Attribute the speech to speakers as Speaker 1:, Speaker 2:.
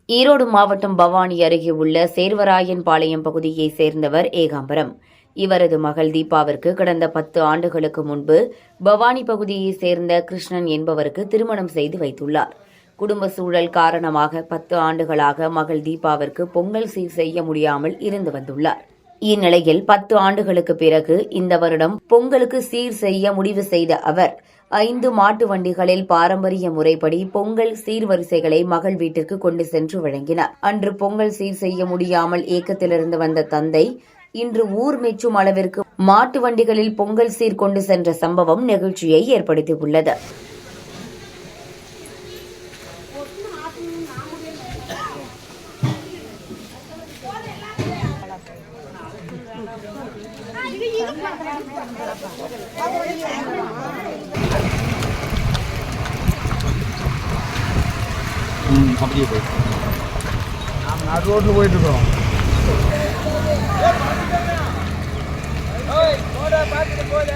Speaker 1: ஈரோடு மாவட்டம் பவானி அருகே உள்ள சேர்வராயன்பாளையம் பகுதியைச் சேர்ந்தவர் ஏகாம்பரம். இவரது மகள் தீபாவிற்கு கடந்த 10 ஆண்டுகளுக்கு முன்பு பவானி பகுதியைச் சேர்ந்த கிருஷ்ணன் என்பவருக்கு திருமணம் செய்து வைத்துள்ளார். குடும்ப சூழல் காரணமாக 10 ஆண்டுகளாக மகள் தீபாவிற்கு பொங்கல் சீர் செய்ய முடியாமல் இருந்து வந்துள்ளார். இந்நிலையில் 10 ஆண்டுகளுக்கு பிறகு இந்த வருடம் பொங்கலுக்கு சீர் செய்ய முடிவு செய்த அவர் 5 மாட்டு வண்டிகளில் பாரம்பரிய முறைப்படி பொங்கல் சீர்வரிசைகளை மகள் வீட்டிற்கு கொண்டு சென்று வழங்கினார். அன்று பொங்கல் சீர் செய்ய முடியாமல் ஏக்கத்திலிருந்து வந்த தந்தை இன்று ஊர் மெச்சும் அளவிற்கு மாட்டு வண்டிகளில் பொங்கல் சீர் கொண்டு சென்ற சம்பவம் நெகிழ்ச்சியை ஏற்படுத்தியுள்ளது.
Speaker 2: அப்படியே போய் நான் ரோட்டில் போயிட்டு இருக்கோம். பார்த்துட்டு போல